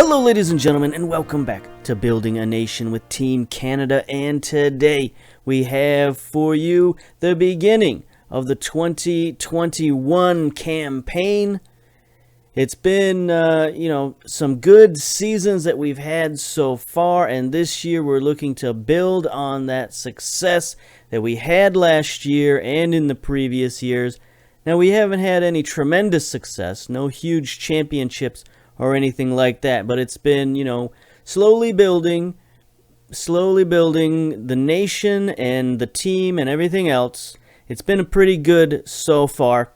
Hello ladies and gentlemen, and welcome back to Building a Nation with Team Canada, and today we have for you the beginning of the 2021 campaign. It's been, some good seasons that we've had so far, and this year we're looking to build on that success that we had last year and in the previous years. Now, we haven't had any tremendous success, no huge championships or anything like that, but it's been, slowly building the nation and the team and everything else. It's been pretty good so far.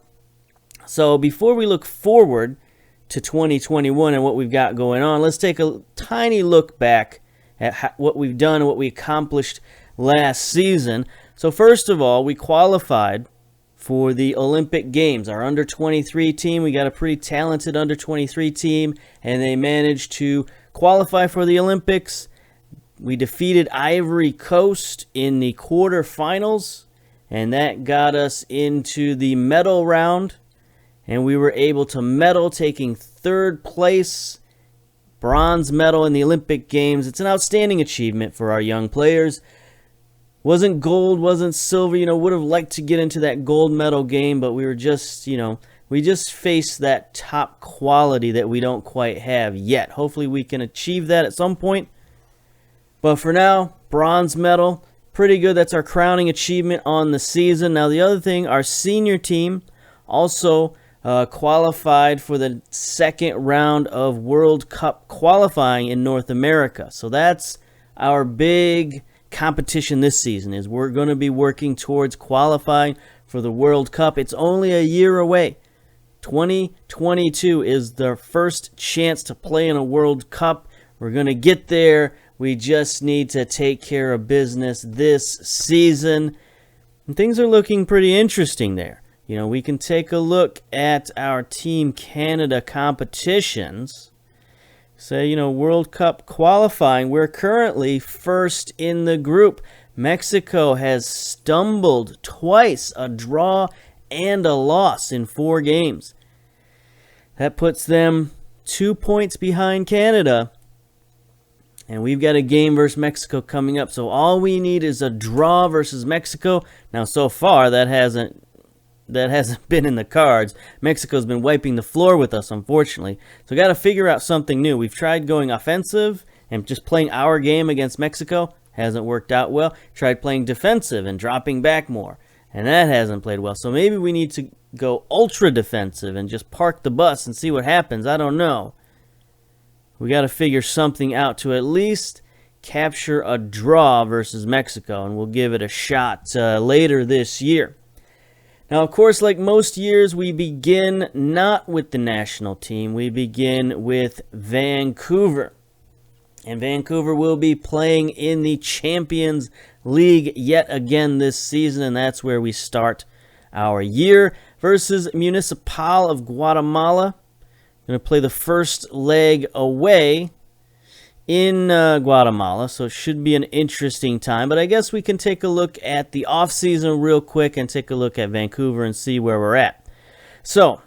So before we look forward to 2021 and what we've got going on, let's take a tiny look back at what we've done and what we accomplished last season. So first of all, we qualified for the Olympic Games. Our under-23 team, we got a pretty talented under-23 team, and they managed to qualify for the Olympics. We defeated Ivory Coast in the quarterfinals, and that got us into the medal round, and we were able to medal, taking third place, bronze medal in the Olympic Games. It's an outstanding achievement for our young players. Wasn't gold, wasn't silver, would have liked to get into that gold medal game, but we were just, we just faced that top quality that we don't quite have yet. Hopefully we can achieve that at some point. But for now, bronze medal, pretty good. That's our crowning achievement on the season. Now the other thing, our senior team also qualified for the second round of World Cup qualifying in North America. So that's our big competition this season, is we're going to be working towards qualifying for the World Cup. It's only a year away. 2022 is the first chance to play in a World Cup. We're going to get there. We just need to take care of business this season. And things are looking pretty interesting there. We can take a look at our Team Canada competitions. Say, World Cup qualifying, we're currently first in the group. Mexico has stumbled twice, a draw and a loss in 4 games. That puts them 2 points behind Canada. And we've got a game versus Mexico coming up. So all we need is a draw versus Mexico. Now, so far, that hasn't been in the cards. Mexico's been wiping the floor with us, unfortunately. So got to figure out something new. We've tried going offensive and just playing our game against Mexico. Hasn't worked out well. Tried playing defensive and dropping back more, and that hasn't played well. So maybe we need to go ultra defensive and just park the bus and see what happens. I don't know. We got to figure something out to at least capture a draw versus Mexico, and we'll give it a shot later this year. Now, of course, like most years, we begin not with the national team. We begin with Vancouver. And Vancouver will be playing in the Champions League yet again this season, and that's where we start our year versus Municipal of Guatemala. Going to play the first leg away in Guatemala, so it should be an interesting time. But I guess we can take a look at the off-season real quick and take a look at Vancouver and see where we're at. So,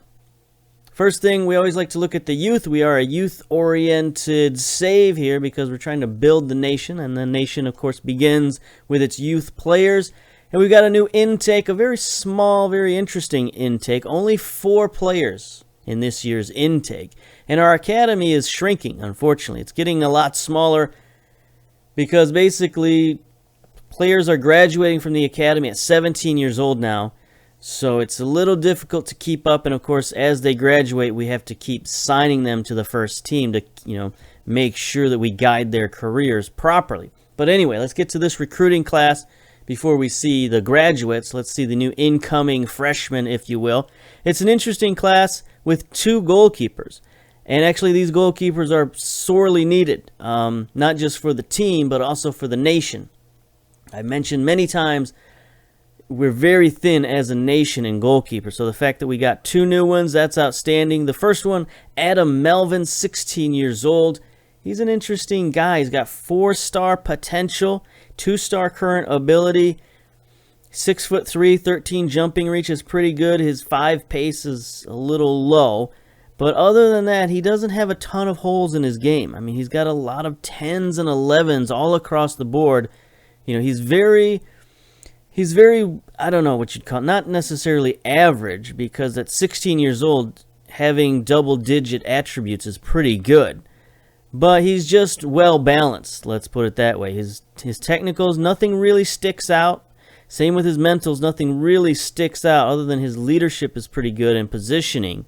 first thing, we always like to look at the youth. We are a youth-oriented save here because we're trying to build the nation, and the nation, of course, begins with its youth players. And we've got a new intake, a very small, very interesting intake. Only 4 players in this year's intake. And our academy is shrinking, unfortunately. It's getting a lot smaller because basically players are graduating from the academy at 17 years old now. So it's a little difficult to keep up. And of course, as they graduate, we have to keep signing them to the first team to, make sure that we guide their careers properly. But anyway, let's get to this recruiting class before we see the graduates. Let's see the new incoming freshmen, if you will. It's an interesting class with 2 goalkeepers. And actually, these goalkeepers are sorely needed, not just for the team, but also for the nation. I've mentioned many times we're very thin as a nation in goalkeepers. So the fact that we got 2 new ones, that's outstanding. The first one, Adam Melvin, 16 years old. He's an interesting guy. He's got 4-star potential, 2-star current ability, 6'3", 13 jumping reach is pretty good. His 5 pace is a little low, But other than that, he doesn't have a ton of holes in his game. I mean, he's got a lot of 10s and 11s all across the board. You know, he's very, I don't know what you'd call it, not necessarily average, because at 16 years old, having double-digit attributes is pretty good. But he's just well-balanced, let's put it that way. His technicals, nothing really sticks out. Same with his mentals, nothing really sticks out other than his leadership is pretty good and positioning.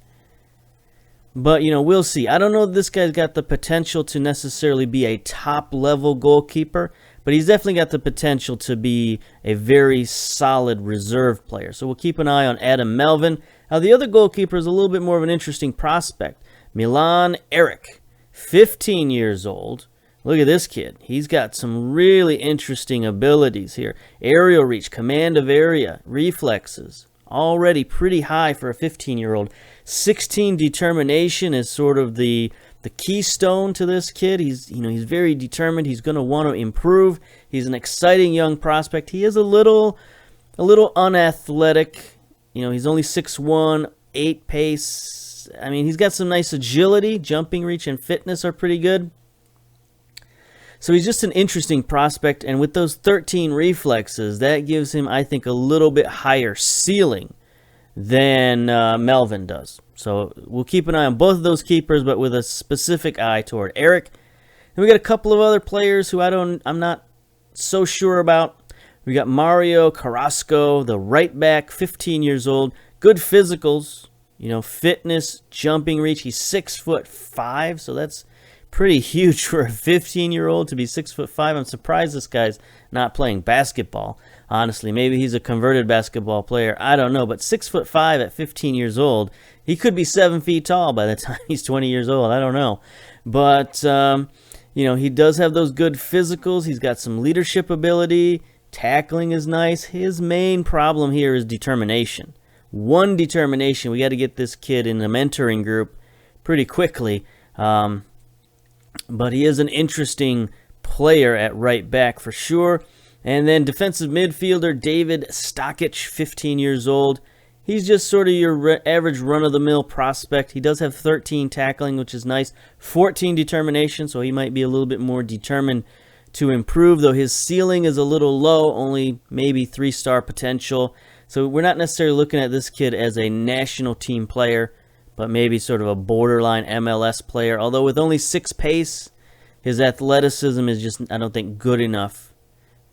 But, you know, we'll see. I don't know if this guy's got the potential to necessarily be a top-level goalkeeper, but he's definitely got the potential to be a very solid reserve player. So we'll keep an eye on Adam Melvin. Now, the other goalkeeper is a little bit more of an interesting prospect. Milan Eric, 15 years old. Look at this kid. He's got some really interesting abilities here. Aerial reach, command of area, reflexes. Already pretty high for a 15-year-old. 16 determination is sort of the keystone to this kid. He's very determined. He's going to want to improve. He's an exciting young prospect. He is a little unathletic. You know, he's only 6'1", 8 pace. I mean, he's got some nice agility. Jumping reach and fitness are pretty good. So he's just an interesting prospect, and with those 13 reflexes, that gives him, I think, a little bit higher ceiling than Melvin does. So we'll keep an eye on both of those keepers, but with a specific eye toward Eric. And we got a couple of other players who I'm not so sure about. We got Mario Carrasco, the right back, 15 years old, good physicals, you know, fitness, jumping reach. He's 6'5", so that's pretty huge for a 15-year-old to be 6'5". I'm surprised this guy's not playing basketball. Honestly, maybe he's a converted basketball player. I don't know, but 6'5" at 15 years old, he could be 7 feet tall by the time he's 20 years old. I don't know, but you know, he does have those good physicals. He's got some leadership ability. Tackling is nice. His main problem here is determination. Determination. We got to get this kid in the mentoring group pretty quickly. But he is an interesting player at right back for sure. And then defensive midfielder David Stokic, 15 years old. He's just sort of your average run-of-the-mill prospect. He does have 13 tackling, which is nice. 14 determination, so he might be a little bit more determined to improve, though his ceiling is a little low, only maybe 3-star potential. So we're not necessarily looking at this kid as a national team player, but maybe sort of a borderline MLS player. Although with only 6 pace, his athleticism is just, I don't think, good enough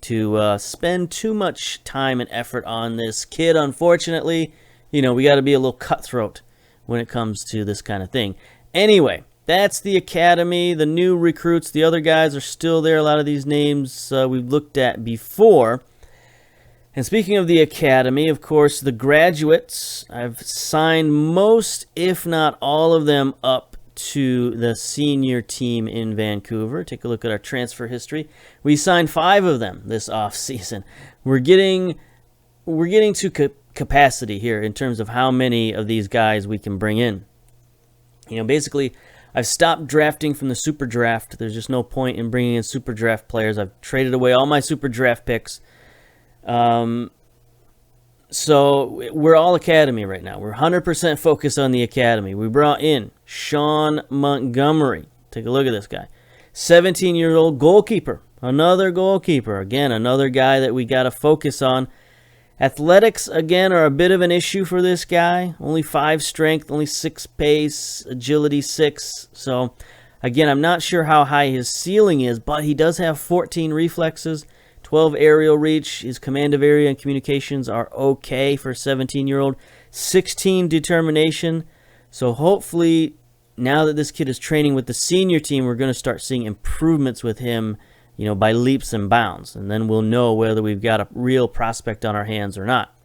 to spend too much time and effort on this kid, unfortunately. You know, we got to be a little cutthroat when it comes to this kind of thing. Anyway, that's the academy, the new recruits. The other guys are still there. A lot of these names we've looked at before. And speaking of the academy, of course, the graduates, I've signed most, if not all of them, up to the senior team in Vancouver. Take a look at our transfer history. We signed 5 of them this offseason. We're getting to capacity here in terms of how many of these guys we can bring in. You know, basically, I've stopped drafting from the super draft. There's just no point in bringing in super draft players. I've traded away all my super draft picks. So we're all academy right now. We're 100% focused on the academy. We brought in Sean Montgomery. Take a look at this guy. 17-year-old goalkeeper. Another goalkeeper. Again, another guy that we got to focus on. Athletics, again, are a bit of an issue for this guy. Only 5 strength, only 6 pace, agility 6. So, again, I'm not sure how high his ceiling is, but he does have 14 reflexes, 12 aerial reach. His command of area and communications are okay for a 17-year-old. 16 determination. So, hopefully, now that this kid is training with the senior team, we're going to start seeing improvements with him, you know, by leaps and bounds. And then we'll know whether we've got a real prospect on our hands or not.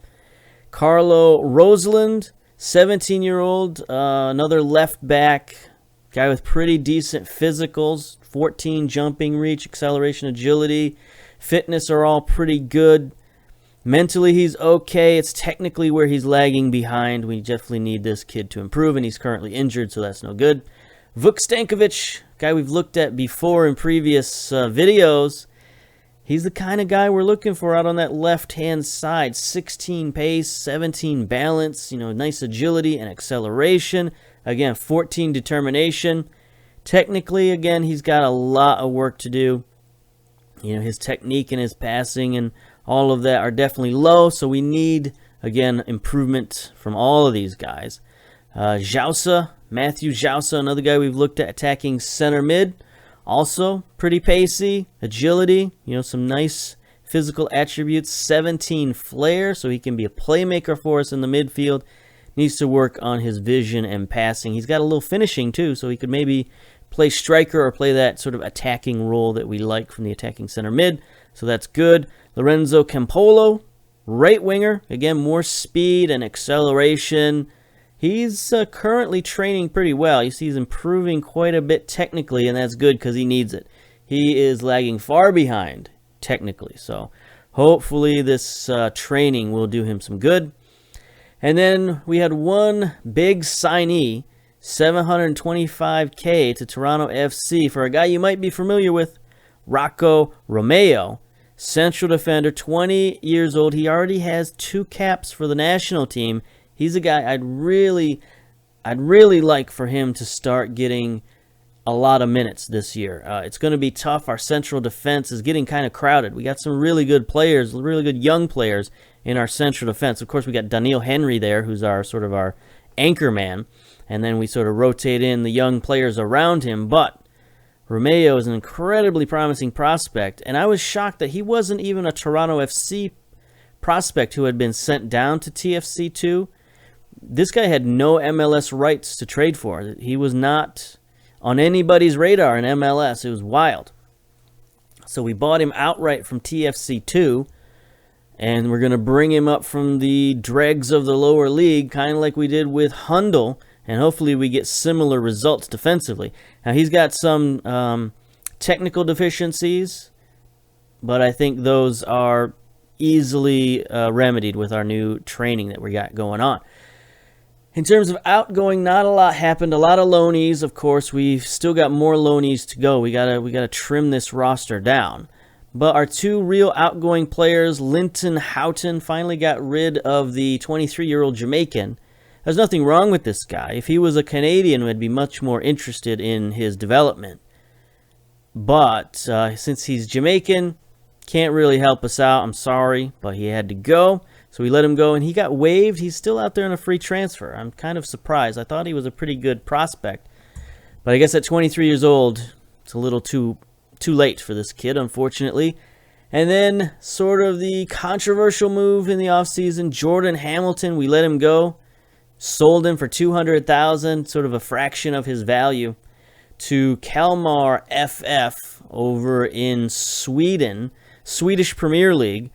Carlo Roseland, 17-year-old, another left back, guy with pretty decent physicals, 14 jumping reach, acceleration, agility, fitness are all pretty good. Mentally, he's okay. It's technically where he's lagging behind. We definitely need this kid to improve, and he's currently injured, so that's no good. Vuk Stankovic, guy we've looked at before in previous videos. He's the kind of guy we're looking for out on that left-hand side. 16 pace, 17 balance, nice agility and acceleration. Again, 14 determination. Technically, again, he's got a lot of work to do. His technique and his passing and all of that are definitely low, so we need, again, improvement from all of these guys. Matthew Jousa, another guy we've looked at attacking center mid. Also, pretty pacey, agility, some nice physical attributes. 17 flair, so he can be a playmaker for us in the midfield. Needs to work on his vision and passing. He's got a little finishing, too, so he could maybe play striker or play that sort of attacking role that we like from the attacking center mid. So that's good. Lorenzo Campolo, right winger. Again, more speed and acceleration. He's currently training pretty well. You see he's improving quite a bit technically, and that's good because he needs it. He is lagging far behind technically. So hopefully this training will do him some good. And then we had one big signee, $725K to Toronto FC for a guy you might be familiar with, Rocco Romeo, central defender, 20 years old. He already has 2 caps for the national team. He's a guy I'd really like for him to start getting a lot of minutes this year. It's going to be tough. Our central defense is getting kind of crowded. We got some really good players, really good young players in our central defense. Of course, we got Daniil Henry there, who's our sort of our anchor man, and then we sort of rotate in the young players around him. But Romeo is an incredibly promising prospect, and I was shocked that he wasn't even a Toronto FC prospect who had been sent down to TFC2. This guy had no MLS rights to trade for. He was not on anybody's radar in MLS. It was wild. So we bought him outright from TFC2, and we're going to bring him up from the dregs of the lower league, kind of like we did with Hundle, and hopefully we get similar results defensively. Now, he's got some technical deficiencies, but I think those are easily remedied with our new training that we got going on. In terms of outgoing, not a lot happened. A lot of loanees, of course. We've still got more loanees to go. We gotta trim this roster down. But our 2 real outgoing players, Linton Houghton, finally got rid of the 23-year-old Jamaican. There's nothing wrong with this guy. If he was a Canadian, we'd be much more interested in his development. But since he's Jamaican, can't really help us out. I'm sorry, but he had to go. So we let him go, and he got waived. He's still out there on a free transfer. I'm kind of surprised. I thought he was a pretty good prospect. But I guess at 23 years old, it's a little too late for this kid, unfortunately. And then sort of the controversial move in the offseason, Jordan Hamilton, we let him go. Sold him for $200,000, sort of a fraction of his value, to Kalmar FF over in Sweden, Swedish Premier League.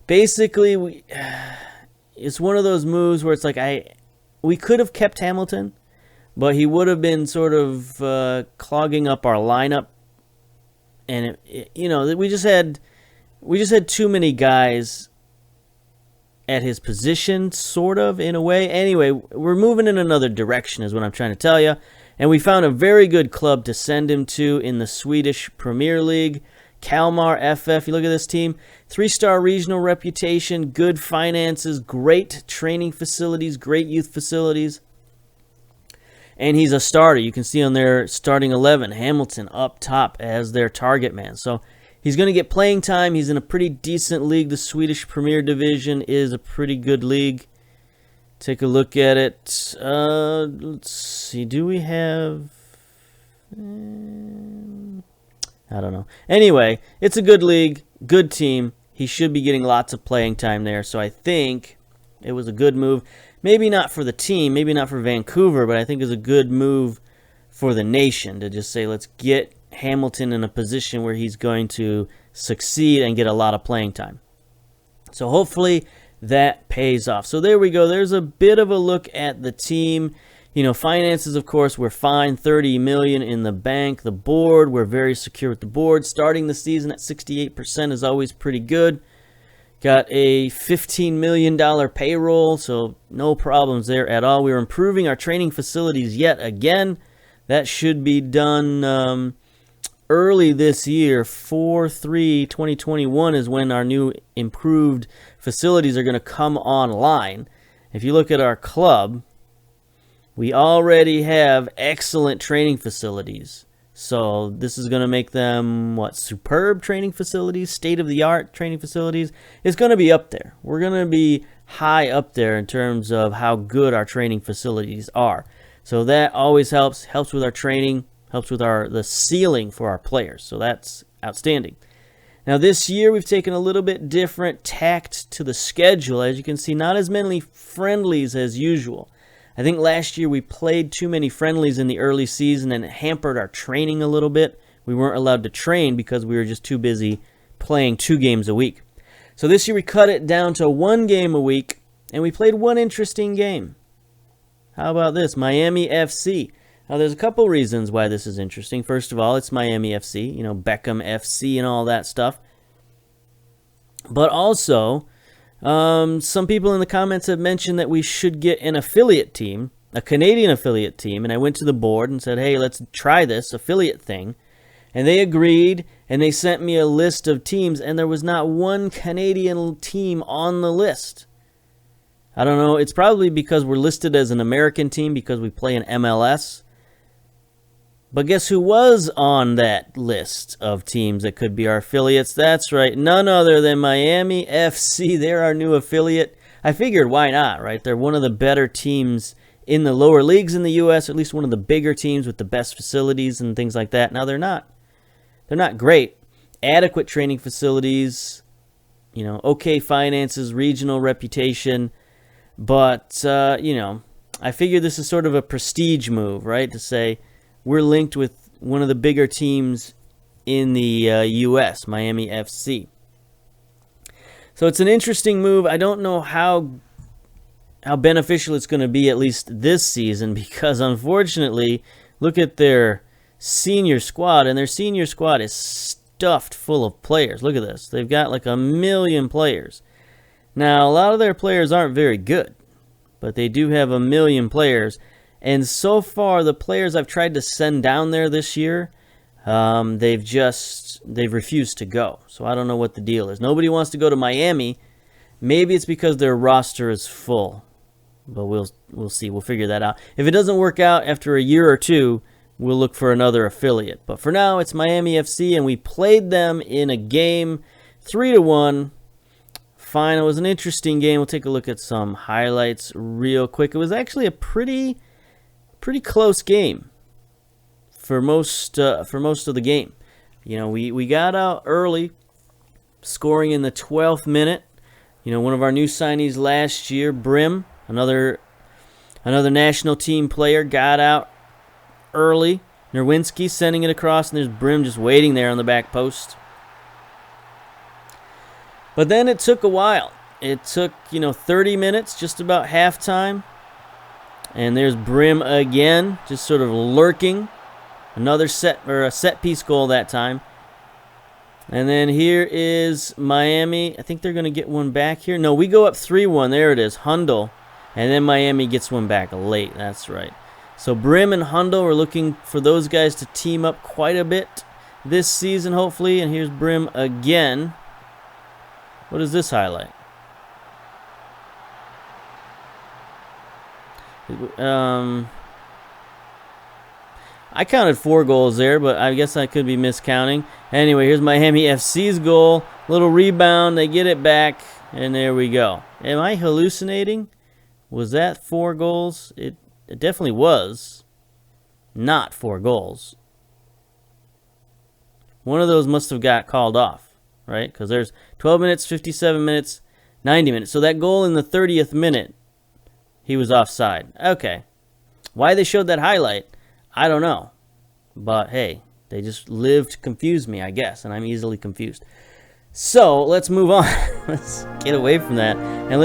Basically, it's one of those moves where it's like we could have kept Hamilton, but he would have been sort of clogging up our lineup, and we just had too many guys at his position, sort of, in a way. Anyway, we're moving in another direction, is what I'm trying to tell you, and we found a very good club to send him to in the Swedish Premier League. Kalmar FF, you look at this team, 3-star regional reputation, good finances, great training facilities, great youth facilities. And he's a starter. You can see on their starting 11, Hamilton up top as their target man. So he's going to get playing time. He's in a pretty decent league. The Swedish Premier Division is a pretty good league. Take a look at it. Let's see. Do we have... I don't know. Anyway, it's a good league, good team. He should be getting lots of playing time there. So I think it was a good move. Maybe not for the team, maybe not for Vancouver, but I think it was a good move for the nation to just say, let's get Hamilton in a position where he's going to succeed and get a lot of playing time. So hopefully that pays off. So there we go. There's a bit of a look at the team. Finances, of course, we're fine. $30 million in the bank. The board, we're very secure with the board. Starting the season at 68% is always pretty good. Got a $15 million payroll, so no problems there at all. We're improving our training facilities yet again. That should be done early this year, 4/3/2021, is when our new improved facilities are going to come online. If you look at our club, we already have excellent training facilities. So this is going to make them, superb training facilities, state-of-the-art training facilities. It's going to be up there. We're going to be high up there in terms of how good our training facilities are. So that always helps with our training, helps with the ceiling for our players. So that's outstanding. Now this year we've taken a little bit different tact to the schedule. As you can see, not as many friendlies as usual. I think last year we played too many friendlies in the early season and it hampered our training a little bit. We weren't allowed to train because we were just too busy playing 2 games a week. So this year we cut it down to 1 game a week, and we played 1 interesting game. How about this? Miami FC. Now there's a couple reasons why this is interesting. First of all, it's Miami FC, Beckham FC and all that stuff. But also, some people in the comments have mentioned that we should get an affiliate team, a Canadian affiliate team, and I went to the board and said, hey, let's try this affiliate thing. And they agreed, and they sent me a list of teams, and there was not one Canadian team on the list. I don't know, it's probably because we're listed as an American team because we play in MLS. But guess who was on that list of teams that could be our affiliates? That's right, none other than Miami FC. They're our new affiliate. I figured, why not, right? They're one of the better teams in the lower leagues in the U.S., at least one of the bigger teams with the best facilities and things like that. Now, they're not great. Adequate training facilities, okay finances, regional reputation. But, I figure this is sort of a prestige move, right? To say, we're linked with one of the bigger teams in the U.S., Miami FC. So it's an interesting move. I don't know how beneficial it's going to be, at least this season, because unfortunately, look at their senior squad, and their senior squad is stuffed full of players. Look at this. They've got like 1 million players. Now, a lot of their players aren't very good, but they do have 1 million players. And so far, the players I've tried to send down there this year, they've refused to go. So I don't know what the deal is. Nobody wants to go to Miami. Maybe it's because their roster is full. But we'll see. We'll figure that out. If it doesn't work out after a year or two, we'll look for another affiliate. But for now, it's Miami FC, and we played them in a game 3-1. Fine, it was an interesting game. We'll take a look at some highlights real quick. It was actually a pretty close game for most of the game. We got out early, scoring in the 12th minute. One of our new signees last year, Brim, another national team player, got out early. Nerwinski sending it across, and there's Brim just waiting there on the back post. But then it took a while. It took, 30 minutes, just about halftime. And there's Brim again, just sort of lurking. Another set piece goal that time. And then here is Miami. I think they're going to get one back here. No, we go up 3-1. There it is, Hundle. And then Miami gets one back late. That's right. So Brim and Hundle, we're looking for those guys to team up quite a bit this season, hopefully. And here's Brim again. What is this highlight? I counted 4 goals there, but I guess I could be miscounting. Anyway, here's Miami FC's goal. Little rebound. They get it back, and there we go. Am I hallucinating? Was that 4 goals? It definitely was not 4 goals. One of those must have got called off, right? Because there's 12 minutes, 57 minutes, 90 minutes. So that goal in the 30th minute, he was offside. Okay. Why they showed that highlight, I don't know. But hey, they just live to confuse me, I guess, and I'm easily confused. So let's move on. Let's get away from that. And